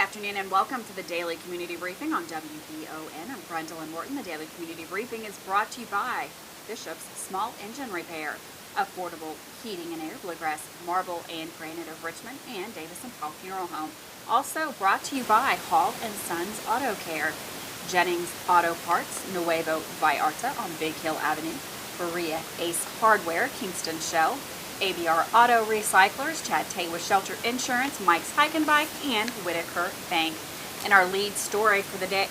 afternoon and welcome to the Daily Community Briefing on WBON. I'm Brenda Morton. The Daily Community Briefing is brought to you by Bishop's Small Engine Repair, Affordable Heating and Air, Bluegrass Marble and Granite of Richmond, and Davis & Paul Funeral Home. Also brought to you by Hall & Sons Auto Care, Jennings Auto Parts, Nuevo Vallarta on Big Hill Avenue, Berea Ace Hardware, Kingston Shell, ABR Auto Recyclers, Chad Tate with Shelter Insurance, Mike's Hike and Bike, and Whitaker Bank. And our lead story for today,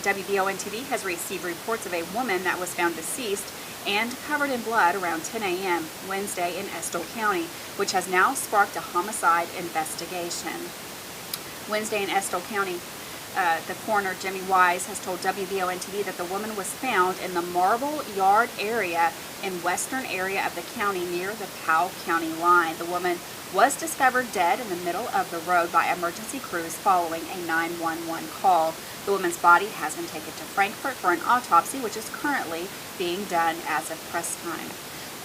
WBON-TV has received reports of a woman that was found deceased and covered in blood around 10 a.m. Wednesday in Estill County, which has now sparked a homicide investigation. Wednesday in Estill County, the coroner, Jimmy Wise, has told WBON-TV that the woman was found in the Marble Yard area in western area of the county near the Powell County line. The woman was discovered dead in the middle of the road by emergency crews following a 911 call. The woman's body has been taken to Frankfort for an autopsy, which is currently being done as of press time.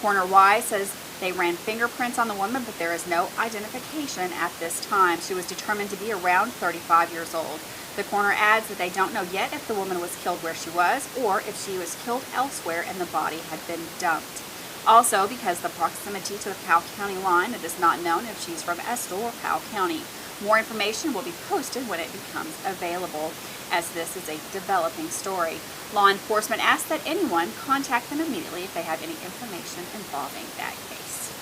Coroner Wise says they ran fingerprints on the woman, but there is no identification at this time. She was determined to be around 35 years old. The coroner adds that they don't know yet if the woman was killed where she was or if she was killed elsewhere and the body had been dumped. Also, because the proximity to the Powell County line, it is not known if she's from Estill or Powell County. More information will be posted when it becomes available, as this is a developing story. Law enforcement asks that anyone contact them immediately if they have any information involving that case.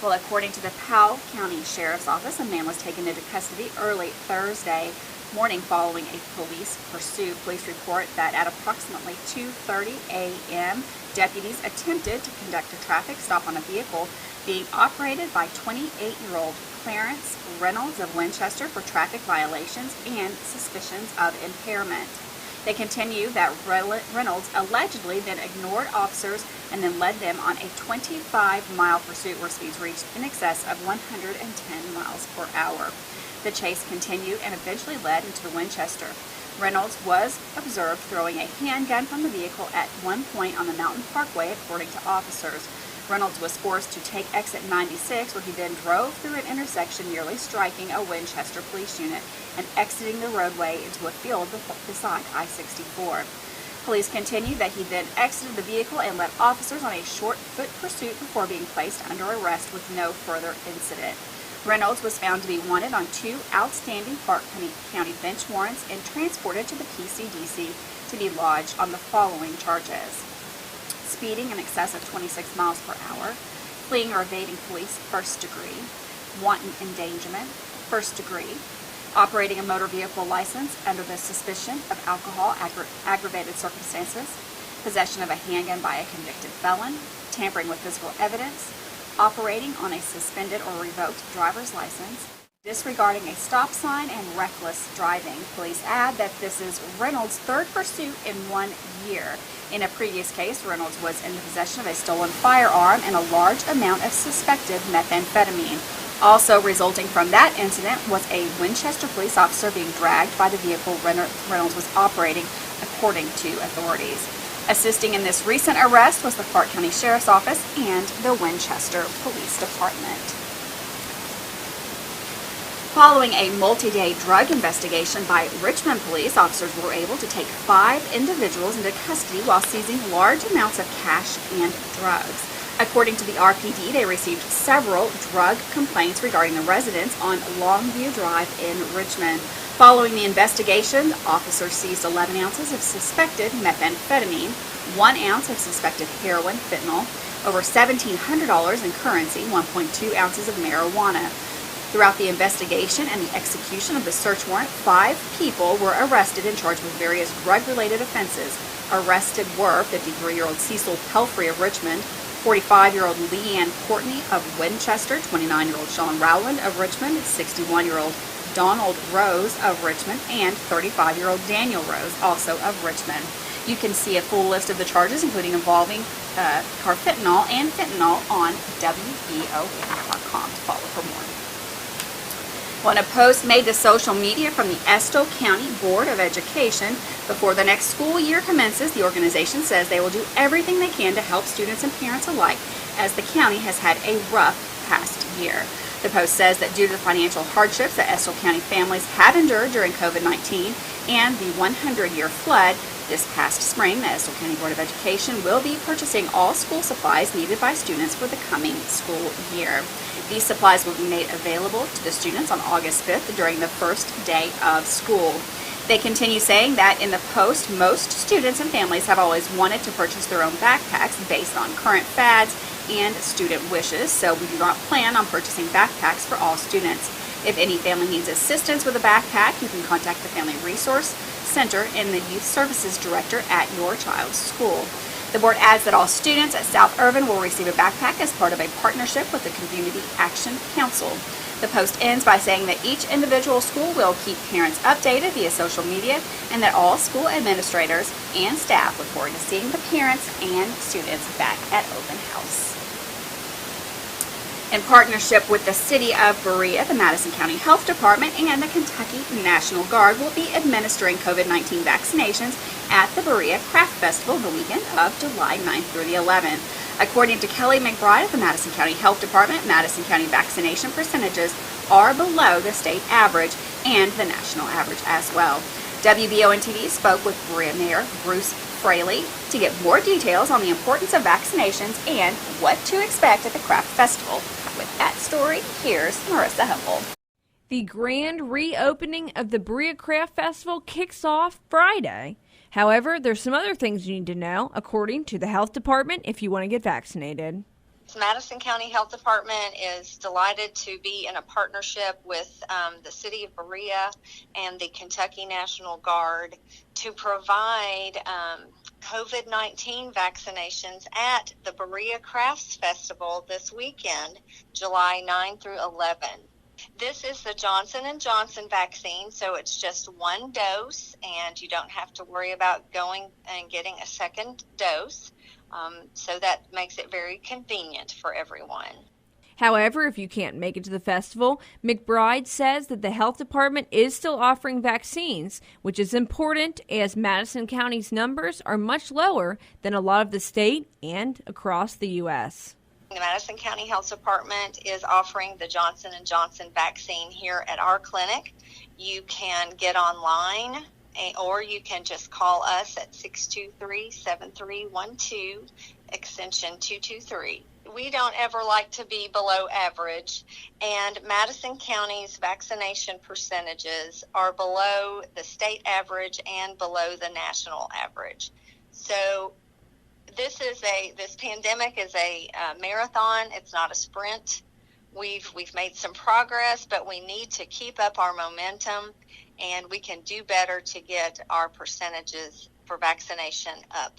Well, according to the Powell County Sheriff's Office, a man was taken into custody early Thursday morning following a police pursuit. Police report that at approximately 2:30 a.m., deputies attempted to conduct a traffic stop on a vehicle being operated by 28-year-old Clarence Reynolds of Winchester for traffic violations and suspicions of impairment. They continue that Reynolds allegedly then ignored officers and then led them on a 25-mile pursuit where speeds reached in excess of 110 miles per hour. The chase continued and eventually led into the Winchester. Reynolds was observed throwing a handgun from the vehicle at one point on the Mountain Parkway, according to officers. Reynolds was forced to take exit 96, where he then drove through an intersection, nearly striking a Winchester police unit and exiting the roadway into a field beside I-64. Police continued that he then exited the vehicle and led officers on a short foot pursuit before being placed under arrest with no further incident. Reynolds was found to be wanted on 2 outstanding Clark County bench warrants and transported to the PCDC to be lodged on the following charges: speeding in excess of 26 miles per hour, fleeing or evading police, first degree, wanton endangerment, first degree, operating a motor vehicle license under the suspicion of alcohol, aggravated circumstances, possession of a handgun by a convicted felon, tampering with physical evidence, operating on a suspended or revoked driver's license, disregarding a stop sign, and reckless driving. Police add that this is Reynolds' third pursuit in 1 year. In a previous case, Reynolds was in the possession of a stolen firearm and a large amount of suspected methamphetamine. Also resulting from that incident was a Winchester police officer being dragged by the vehicle Reynolds was operating, according to authorities. Assisting in this recent arrest was the Clark County Sheriff's Office and the Winchester Police Department. Following a multi-day drug investigation by Richmond police, officers were able to take 5 individuals into custody while seizing large amounts of cash and drugs. According to the RPD, they received several drug complaints regarding the residents on Longview Drive in Richmond. Following the investigation, officers seized 11 ounces of suspected methamphetamine, 1 ounce of suspected heroin, fentanyl, over $1,700 in currency, 1.2 ounces of marijuana. Throughout the investigation and the execution of the search warrant, 5 people were arrested and charged with various drug-related offenses. Arrested were 53-year-old Cecil Pelfrey of Richmond, 45-year-old Leanne Courtney of Winchester, 29-year-old Sean Rowland of Richmond, 61-year-old Donald Rose of Richmond, and 35-year-old Daniel Rose, also of Richmond. You can see a full list of the charges, including involving carfentanil and fentanyl, on WBON.com to follow for more. On a post made to social media from the Estill County Board of Education before the next school year commences, the organization says they will do everything they can to help students and parents alike, as the county has had a rough past year. The Post says that due to the financial hardships that Estill County families have endured during COVID-19 and the 100-year flood this past spring, the Estill County Board of Education will be purchasing all school supplies needed by students for the coming school year. These supplies will be made available to the students on August 5th during the first day of school. They continue saying that in the Post, most students and families have always wanted to purchase their own backpacks based on current fads and student wishes, so we do not plan on purchasing backpacks for all students. If any family needs assistance with a backpack, you can contact the Family Resource Center and the Youth Services Director at your child's school. The board adds that all students at South Irvin will receive a backpack as part of a partnership with the Community Action Council. The Post ends by saying that each individual school will keep parents updated via social media and that all school administrators and staff look forward to seeing the parents and students back at open house. In partnership with the City of Berea, the Madison County Health Department and the Kentucky National Guard will be administering COVID-19 vaccinations at the Berea Craft Festival the weekend of July 9th through the 11th. According to Kelly McBride of the Madison County Health Department, Madison County vaccination percentages are below the state average and the national average as well. WBONTV spoke with Berea Mayor Bruce Fraley to get more details on the importance of vaccinations and what to expect at the Craft Festival. With that story, here's Marissa Humble. The grand reopening of the Berea Craft Festival kicks off Friday. However, there's some other things you need to know, according to the health department, if you want to get vaccinated. The Madison County Health Department is delighted to be in a partnership with the City of Berea and the Kentucky National Guard to provide COVID-19 vaccinations at the Berea Crafts Festival this weekend, July 9 through 11. This is the Johnson & Johnson vaccine, so it's just one dose, and you don't have to worry about going and getting a second dose. So that makes it very convenient for everyone. However, if you can't make it to the festival, McBride says that the health department is still offering vaccines, which is important as Madison County's numbers are much lower than a lot of the state and across the U.S. The Madison County Health Department is offering the Johnson & Johnson vaccine here at our clinic. You can get online or you can just call us at 623-7312, extension 223. We don't ever like to be below average, and Madison County's vaccination percentages are below the state average and below the national average. So this pandemic is a marathon. It's not a sprint. We've made some progress, but we need to keep up our momentum, and we can do better to get our percentages for vaccination up.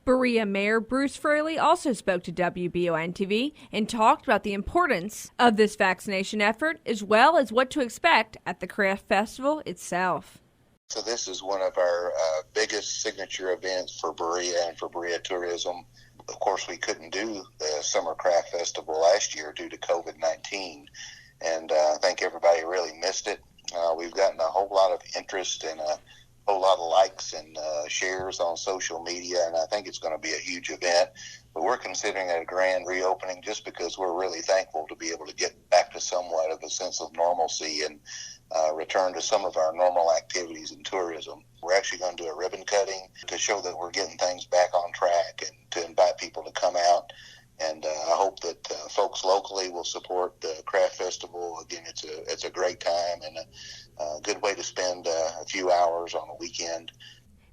Berea Mayor Bruce Fraley also spoke to WBON-TV and talked about the importance of this vaccination effort as well as what to expect at the Craft Festival itself. So this is one of our biggest signature events for Berea and for Berea tourism. Of course, we couldn't do the Summer Craft Festival last year due to COVID-19, and I think everybody really missed it. We've gotten a whole lot of interest and a whole lot of likes and shares on social media, and I think it's going to be a huge event. But we're considering it a grand reopening just because we're really thankful to be able to get back to somewhat of a sense of normalcy and return to some of our normal activities in tourism. We're actually going to do a ribbon cutting to show that we're getting things back on track and to invite people to come out. And I hope that folks locally will support the Craft Festival. Again, it's a great time and a good way to spend a few hours on a weekend.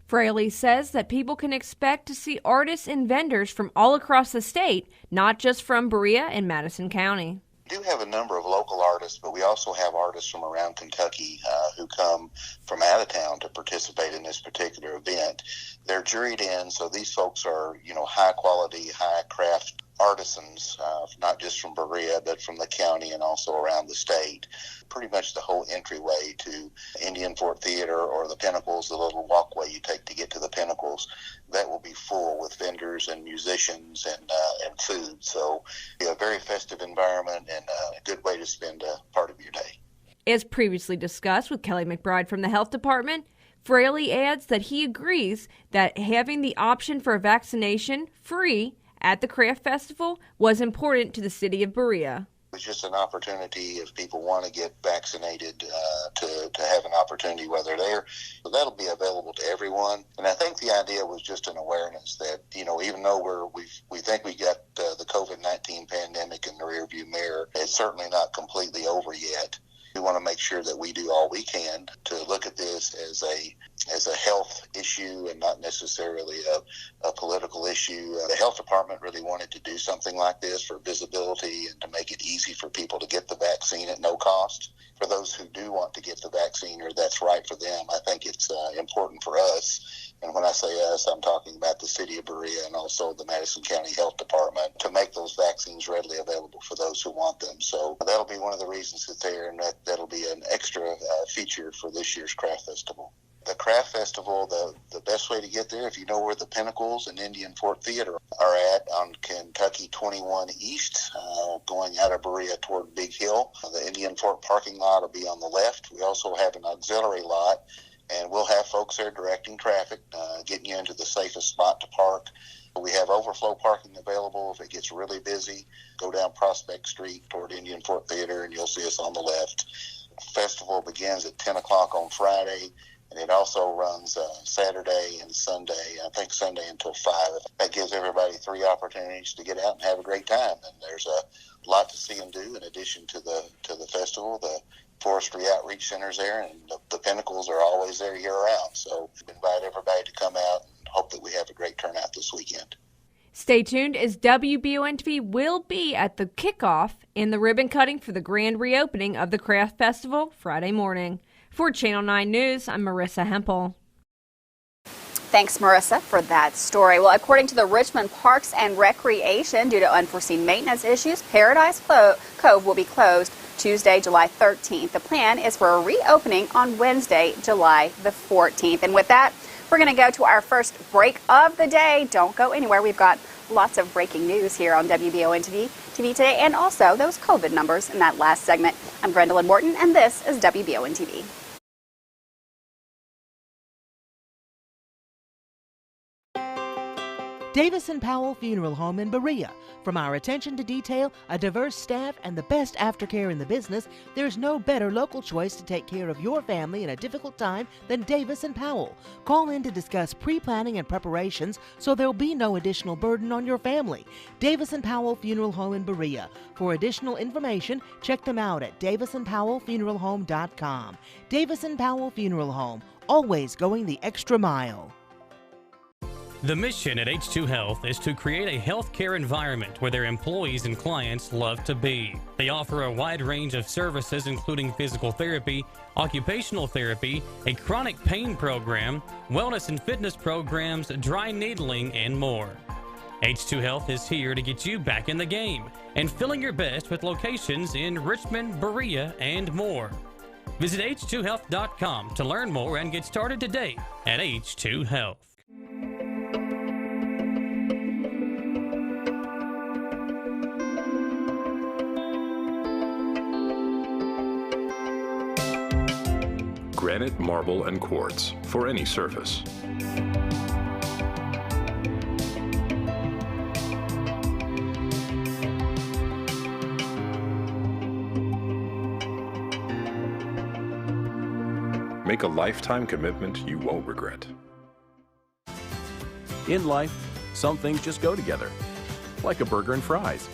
Fraley says that people can expect to see artists and vendors from all across the state, not just from Berea and Madison County. We do have a number of local artists, but we also have artists from around Kentucky who come from out of town to participate in this particular event. They're juried in, so these folks are, high quality, high craft artisans, not just from Berea, but from the county and also around the state. Pretty much the whole entryway to Indian Fort Theater or the Pinnacles, the little walkway you take to get to the Pinnacles, that will be full with vendors and musicians and food. So a very festive environment and a good way to spend a part of your day. As previously discussed with Kelly McBride from the Health Department, Fraley adds that he agrees that having the option for a vaccination free at the Craft Festival was important to the city of Berea. We was just an opportunity if people want to get vaccinated to have an opportunity while they're there. So that'll be available to everyone. And I think the idea was just an awareness that, even though we think we got the COVID-19 pandemic in the rearview mirror, it's certainly not completely over yet. We want to make sure that we do all we can to look at this as a health issue and not necessarily a political issue. The health department really wanted to do something like this for visibility and to make it easy for people to get the vaccine at no cost. For those who do want to get the vaccine or that's right for them, I think it's important for us. And when I say us, I'm talking about the city of Berea and also the Madison County Health Department to make those vaccines readily available for those who want them. So that'll be one of the reasons it's there, and that'll be an extra feature for this year's Craft Festival. The Craft Festival, the best way to get there, if you know where the Pinnacles and Indian Fort Theater are at on Kentucky 21 East, going out of Berea toward Big Hill. The Indian Fort parking lot will be on the left. We also have an auxiliary lot, and we'll have folks there directing traffic, getting you into the safest spot to park. We have overflow parking available. If it gets really busy, go down Prospect Street toward Indian Fort Theater, and you'll see us on the left. The festival begins at 10 o'clock on Friday, and it also runs Saturday and Sunday, I think Sunday until 5. That gives everybody 3 opportunities to get out and have a great time. And there's a lot to see and do in addition to the festival. The Forestry Outreach Center's there, and the Pinnacles are always there year-round. So we invite everybody to come out and hope that we have a great turnout this weekend. Stay tuned as WBONTV will be at the kickoff in the ribbon cutting for the grand reopening of the Craft Festival Friday morning. For Channel 9 News, I'm Marissa Hempel. Thanks, Marissa, for that story. Well, according to the Richmond Parks and Recreation, due to unforeseen maintenance issues, Paradise Cove will be closed Tuesday, July 13th. The plan is for a reopening on Wednesday, July the 14th. And with that, we're going to go to our first break of the day. Don't go anywhere. We've got lots of breaking news here on WBON TV today, and also those COVID numbers in that last segment. I'm Gwendolyn Morton, and this is WBON TV. Davis & Powell Funeral Home in Berea. From our attention to detail, a diverse staff, and the best aftercare in the business, there's no better local choice to take care of your family in a difficult time than Davis & Powell. Call in to discuss pre-planning and preparations so there'll be no additional burden on your family. Davis & Powell Funeral Home in Berea. For additional information, check them out at davisandpowellfuneralhome.com. Davis & Powell Funeral Home, always going the extra mile. The mission at H2 Health is to create a healthcare environment where their employees and clients love to be. They offer a wide range of services including physical therapy, occupational therapy, a chronic pain program, wellness and fitness programs, dry needling, and more. H2 Health is here to get you back in the game and feeling your best with locations in Richmond, Berea, and more. Visit h2health.com to learn more and get started today at H2 Health. Granite, marble, and quartz for any surface. Make a lifetime commitment you won't regret. In life, some things just go together, like a burger and fries.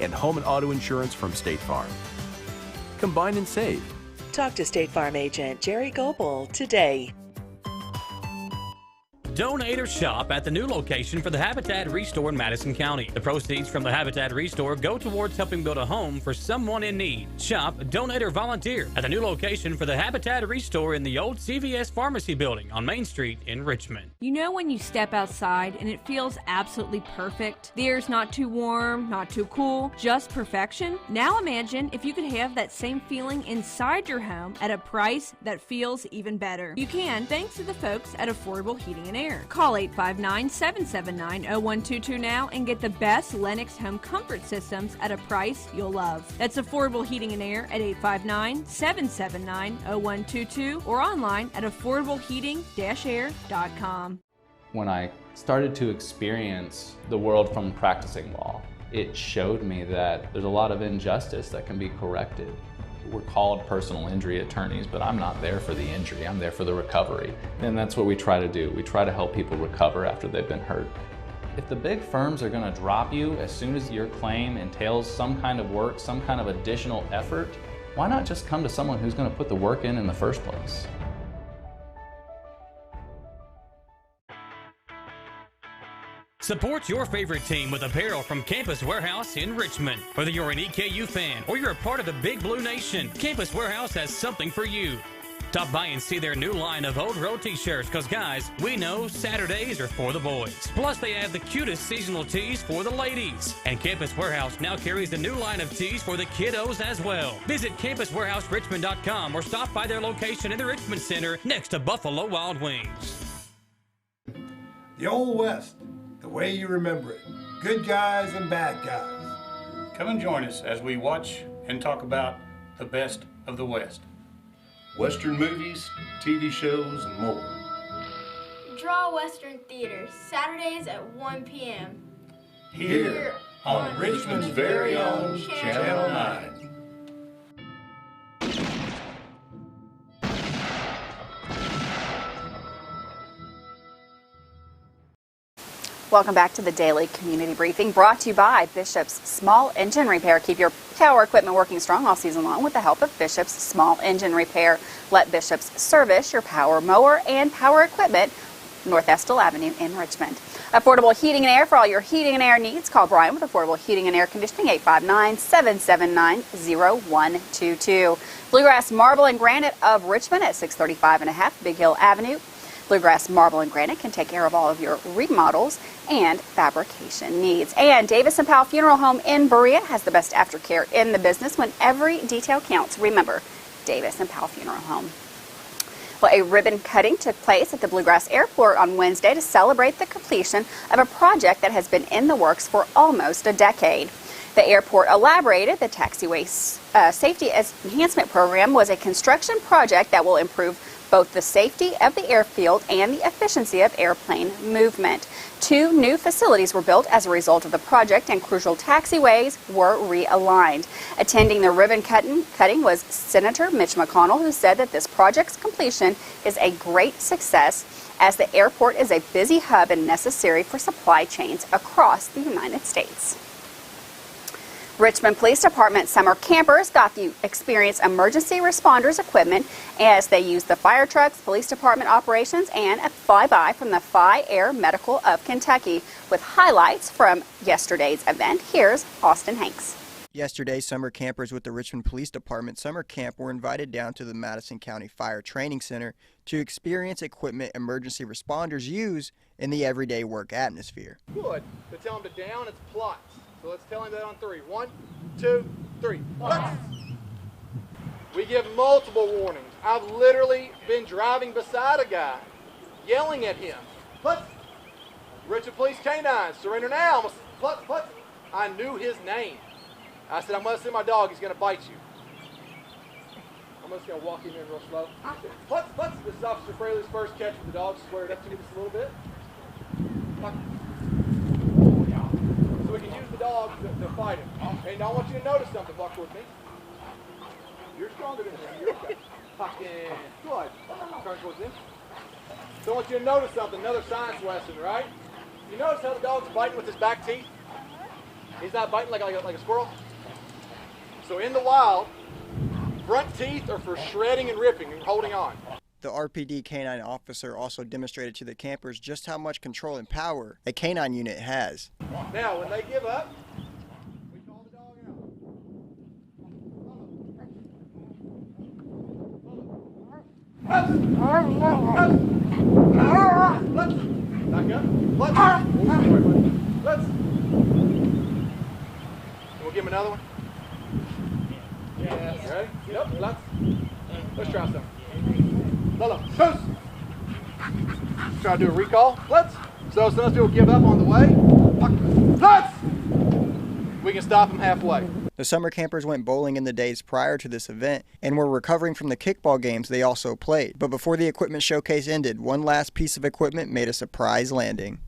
And home and auto insurance from State Farm. Combine and save. Talk to State Farm agent Jerry Goebel today. Donate or shop at the new location for the Habitat Restore in Madison County. The proceeds from the Habitat Restore go towards helping build a home for someone in need. Shop, donate, or volunteer at the new location for the Habitat Restore in the old CVS Pharmacy building on Main Street in Richmond. You know when you step outside and it feels absolutely perfect? The air's not too warm, not too cool, just perfection? Now imagine if you could have that same feeling inside your home at a price that feels even better. You can, thanks to the folks at Affordable Heating and Air. Call 859-779-0122 now and get the best Lennox home comfort systems at a price you'll love. That's Affordable Heating and Air at 859-779-0122 or online at affordableheating-air.com. When I started to experience the world from practicing law, It showed me that there's a lot of injustice that can be corrected. We're called personal injury attorneys, but I'm not there for the injury, I'm there for the recovery. And that's what we try to do. We try to help people recover after they've been hurt. If the big firms are gonna drop you as soon as your claim entails some kind of work, some kind of additional effort, why not just come to someone who's gonna put the work in the first place? Support your favorite team with apparel from Campus Warehouse in Richmond. Whether you're an EKU fan or you're a part of the Big Blue Nation, Campus Warehouse has something for you. Stop by and see their new line of Old Road t-shirts, because guys, we know Saturdays are for the boys. Plus they have the cutest seasonal tees for the ladies. And Campus Warehouse now carries the new line of tees for the kiddos as well. Visit campuswarehouserichmond.com or stop by their location in the Richmond Center next to Buffalo Wild Wings. The Old West, the way you remember it. Good guys and bad guys. Come and join us as we watch and talk about the best of the West. Western movies, TV shows, and more. Draw Western Theater, Saturdays at 1 p.m. Here on Richmond's very own Channel 9. Welcome back to the Daily Community Briefing, brought to you by Bishop's Small Engine Repair. Keep your power equipment working strong all season long with the help of Bishop's Small Engine Repair. Let Bishop's service your power mower and power equipment, North Estill Avenue in Richmond. Affordable heating and air for all your heating and air needs. Call Brian with Affordable Heating and Air Conditioning, 859-779-0122. Bluegrass Marble and Granite of Richmond at 635 and a half Big Hill Avenue. Bluegrass Marble and Granite can take care of all of your remodels and fabrication needs. And Davis & Powell Funeral Home in Berea has the best aftercare in the business when every detail counts. Remember, Davis & Powell Funeral Home. Well, a ribbon cutting took place at the Bluegrass Airport on Wednesday to celebrate the completion of a project that has been in the works for almost a decade. The airport elaborated the taxiway safety enhancement program was a construction project that will improve both the safety of the airfield and the efficiency of airplane movement. 2 new facilities were built as a result of the project, and crucial taxiways were realigned. Attending the ribbon cutting was Senator Mitch McConnell, who said that this project's completion is a great success as the airport is a busy hub and necessary for supply chains across the United States. Richmond Police Department summer campers got to experience emergency responders equipment as they used the fire trucks, police department operations, and a flyby from the Phi Air Medical of Kentucky. With highlights from yesterday's event, here's Austin Hanks. Yesterday, summer campers with the Richmond Police Department summer camp were invited down to the Madison County Fire Training Center to experience equipment emergency responders use in the everyday work atmosphere. Good. To tell them to down, it's plots. So let's tell him that on 3. 1, 2, 3. Let's. We give multiple warnings. I've literally been driving beside a guy, yelling at him. Let's. Richmond Police Canines, surrender now. Let's. I knew his name. I said, I'm going to send my dog. He's going to bite you. I'm just going to walk in here real slow. Let's. This is Officer Fraley's first catch with the dog. Squared up to me just a little bit. So we can use the dog to fight him. And I want you to notice something. Walk towards me. You're stronger than him. You're okay. Tuck in. Good. Turn towards him. So I want you to notice something. Another science lesson, right? You notice how the dog's biting with his back teeth? He's not biting like a squirrel. So in the wild, front teeth are for shredding and ripping and holding on. The RPD canine officer also demonstrated to the campers just how much control and power a canine unit has. Now, when they give up, we call the dog out. Let's. Back up. Let's. We'll give him another one. Yes. Ready? Yep. Let's try something. Lolo, toast. Try to do a recall. Let's. So some people give up on the way. Let's. We can stop them halfway. The summer campers went bowling in the days prior to this event and were recovering from the kickball games they also played. But before the equipment showcase ended, one last piece of equipment made a surprise landing.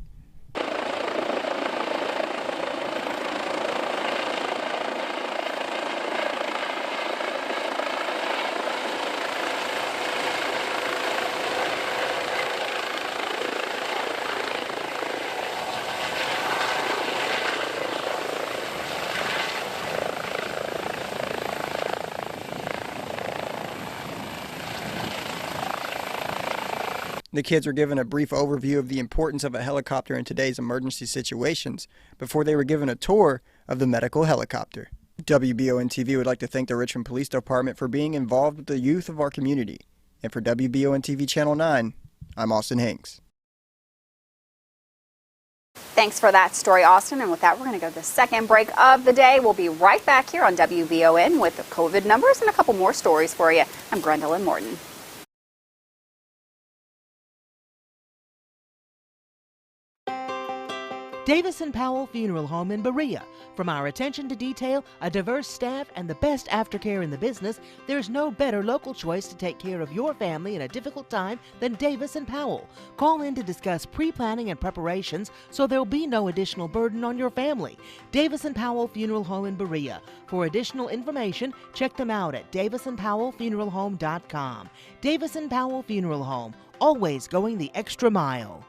The kids were given a brief overview of the importance of a helicopter in today's emergency situations before they were given a tour of the medical helicopter. WBON-TV would like to thank the Richmond Police Department for being involved with the youth of our community. And for WBON-TV Channel 9, I'm Austin Hanks. Thanks for that story, Austin. And with that, we're going to go to the second break of the day. We'll be right back here on WBON with the COVID numbers and a couple more stories for you. I'm Gwendolyn Morton. Davis & Powell Funeral Home in Berea. From our attention to detail, a diverse staff, and the best aftercare in the business, there's no better local choice to take care of your family in a difficult time than Davis & Powell. Call in to discuss pre-planning and preparations so there'll be no additional burden on your family. Davis & Powell Funeral Home in Berea. For additional information, check them out at davisandpowellfuneralhome.com. Davis & Powell Funeral Home, always going the extra mile.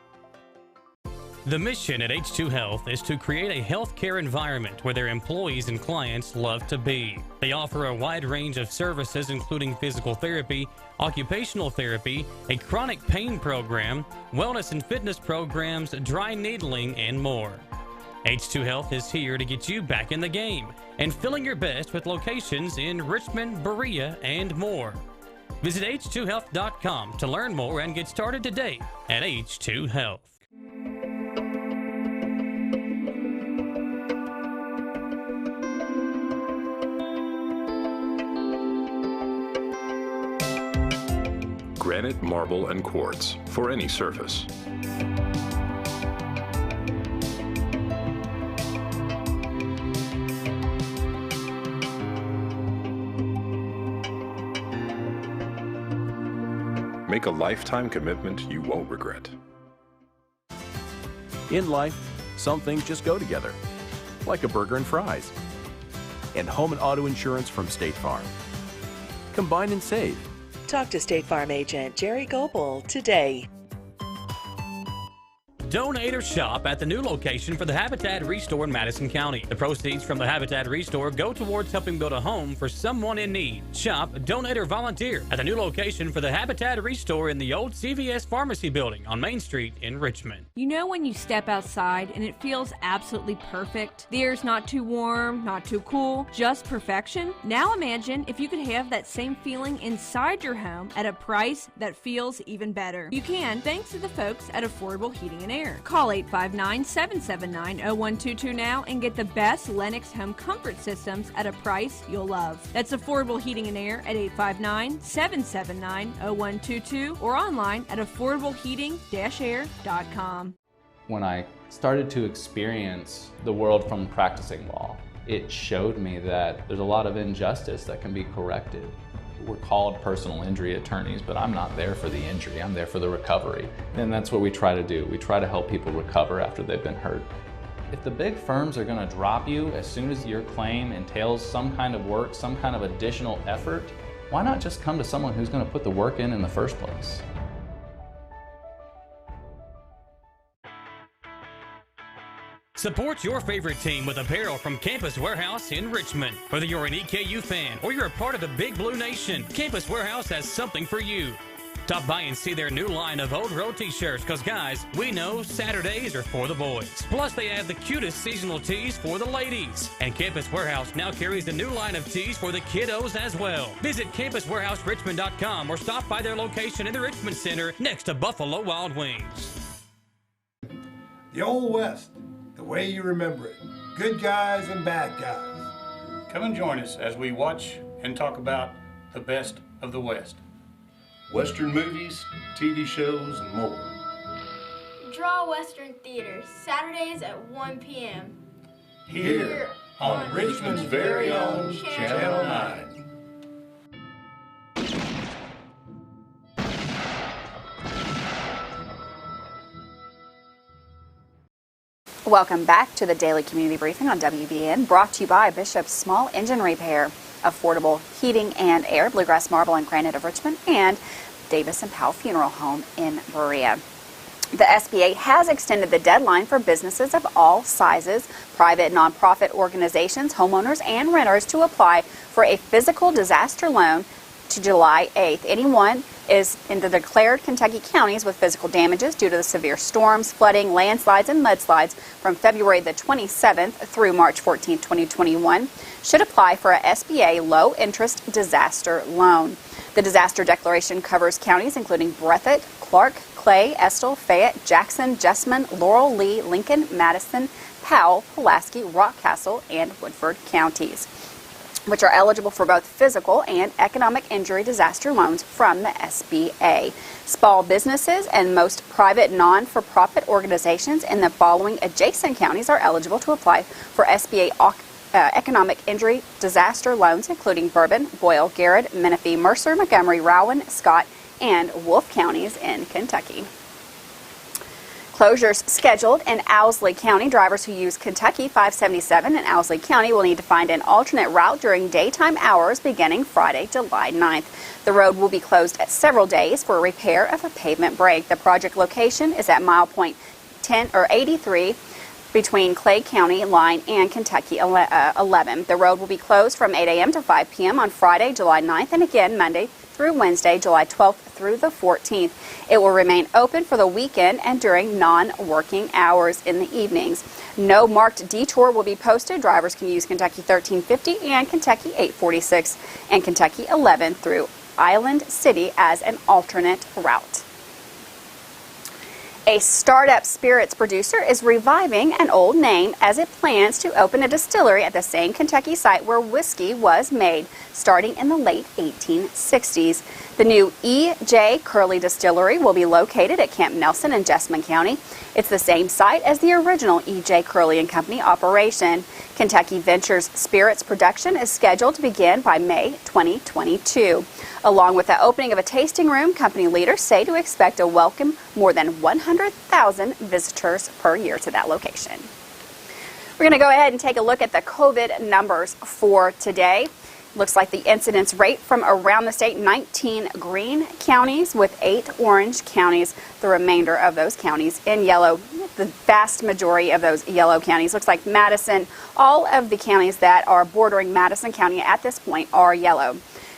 The mission at H2 Health is to create a healthcare environment where their employees and clients love to be. They offer a wide range of services including physical therapy, occupational therapy, a chronic pain program, wellness and fitness programs, dry needling, and more. H2 Health is here to get you back in the game and feeling your best with locations in Richmond, Berea, and more. Visit h2health.com to learn more and get started today at H2 Health. Granite, marble, and quartz for any surface. Make a lifetime commitment you won't regret. In life, some things just go together, like a burger and fries. And home and auto insurance from State Farm. Combine and save. Talk to State Farm agent Jerry Goebel today. Donate or shop at the new location for the Habitat Restore in Madison County. The proceeds from the Habitat Restore go towards helping build a home for someone in need. Shop, donate, or volunteer at the new location for the Habitat Restore in the old CVS Pharmacy building on Main Street in Richmond. You know when you step outside and it feels absolutely perfect? The air's not too warm, not too cool, just perfection? Now imagine if you could have that same feeling inside your home at a price that feels even better. You can, thanks to the folks at Affordable Heating and Air. Call 859-779-0122 now and get the best Lennox home comfort systems at a price you'll love. That's Affordable Heating and Air at 859-779-0122 or online at affordableheating-air.com. When I started to experience the world from practicing law, it showed me that there's a lot of injustice that can be corrected. We're called personal injury attorneys, but I'm not there for the injury, I'm there for the recovery. And that's what we try to do. We try to help people recover after they've been hurt. If the big firms are gonna drop you as soon as your claim entails some kind of work, some kind of additional effort, why not just come to someone who's gonna put the work in the first place? Support your favorite team with apparel from Campus Warehouse in Richmond. Whether you're an EKU fan or you're a part of the Big Blue Nation, Campus Warehouse has something for you. Stop by and see their new line of Old Road t-shirts, because guys, we know Saturdays are for the boys. Plus, they have the cutest seasonal tees for the ladies. And Campus Warehouse now carries a new line of tees for the kiddos as well. Visit campuswarehouserichmond.com or stop by their location in the Richmond Center next to Buffalo Wild Wings. The Old West, the way you remember it. Good guys and bad guys. Come and join us as we watch and talk about the best of the West. Western movies, TV shows, and more. Draw Western Theater, Saturdays at 1 p.m. Here on Richmond's very own Channel 9. Welcome back to the Daily Community Briefing on WBN, brought to you by Bishop's Small Engine Repair, Affordable Heating and Air, Bluegrass Marble and Granite of Richmond, and Davis & Powell Funeral Home in Berea. The SBA has extended the deadline for businesses of all sizes, private nonprofit organizations, homeowners, and renters to apply for a physical disaster loan to July 8th. Anyone is in the declared Kentucky counties with physical damages due to the severe storms, flooding, landslides, and mudslides from February the 27th through March 14, 2021 should apply for a SBA low-interest disaster loan. The disaster declaration covers counties including Breathitt, Clark, Clay, Estill, Fayette, Jackson, Jessamine, Laurel, Lee, Lincoln, Madison, Powell, Pulaski, Rockcastle, and Woodford counties, which are eligible for both physical and economic injury disaster loans from the SBA. Small businesses and most private non-for-profit organizations in the following adjacent counties are eligible to apply for SBA economic injury disaster loans, including Bourbon, Boyle, Garrett, Menifee, Mercer, Montgomery, Rowan, Scott, and Wolfe counties in Kentucky. Closures scheduled in Owsley County. Drivers who use Kentucky 577 in Owsley County will need to find an alternate route during daytime hours beginning Friday, July 9th. The road will be closed at several days for repair of a pavement break. The project location is at mile point 83 between Clay County line and Kentucky 11. The road will be closed from 8 a.m. to 5 p.m. on Friday, July 9th, and again Monday through Wednesday, July 12th through the 14th. It will remain open for the weekend and during non-working hours in the evenings. No marked detour will be posted. Drivers can use Kentucky 1350 and Kentucky 846 and Kentucky 11 through Island City as an alternate route. A startup spirits producer is reviving an old name as it plans to open a distillery at the same Kentucky site where whiskey was made, starting in the late 1860s. The new E.J. Curley Distillery will be located at Camp Nelson in Jessamine County. It's the same site as the original E.J. Curley and Company operation. Kentucky Ventures spirits production is scheduled to begin by May 2022. Along with the opening of a tasting room, company leaders say to expect to welcome more than 100,000 visitors per year to that location. We're going to go ahead and take a look at the COVID numbers for today. Looks like the incidence rate from around the state, 19 green counties with 8 orange counties, the remainder of those counties in yellow. The vast majority of those yellow counties, looks like Madison, all of the counties that are bordering Madison County at this point are yellow.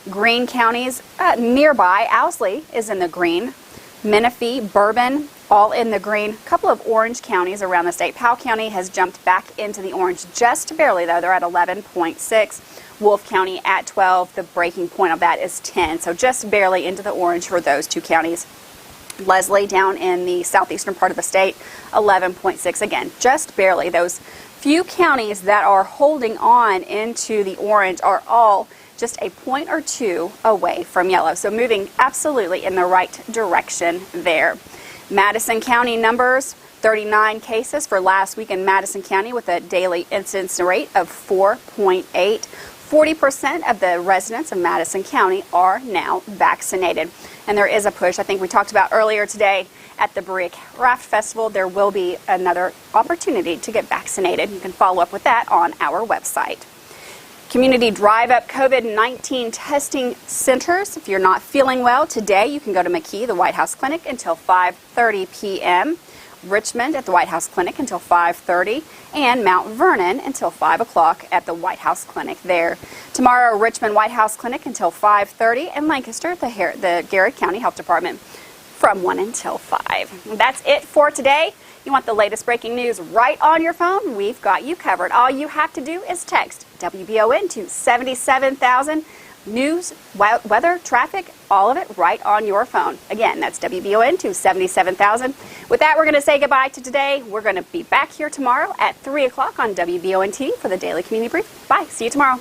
Green counties nearby, Owsley is in the green, Menifee, Bourbon, all in the green. A couple of orange counties around the state. Powell County has jumped back into the orange just barely, though. They're at 11.6. Wolfe County at 12. The breaking point of that is 10. So just barely into the orange for those two counties. Leslie down in the southeastern part of the state, 11.6. Again, just barely. Those few counties that are holding on into the orange are all just a point or two away from yellow. So moving absolutely in the right direction there. Madison County numbers, 39 cases for last week in Madison County with a daily incidence rate of 4.8. 40% of the residents of Madison County are now vaccinated. And there is a push, I think we talked about earlier today, at the Berea Craft Festival. There will be another opportunity to get vaccinated. You can follow up with that on our website. Community drive-up COVID-19 testing centers. If you're not feeling well today, you can go to McKee, the White House Clinic, until 5:30 p.m., Richmond at the White House Clinic until 5:30, and Mount Vernon until 5 o'clock at the White House Clinic there. Tomorrow, Richmond White House Clinic until 5:30, and Lancaster, the Garrett County Health Department from 1 until 5. That's it for today. You want the latest breaking news right on your phone? We've got you covered. All you have to do is text WBON to 77,000. News, weather, traffic, all of it right on your phone. Again, that's WBON to 77,000. With that, we're going to say goodbye to today. We're going to be back here tomorrow at 3 o'clock on WBON TV for the Daily Community Brief. Bye. See you tomorrow.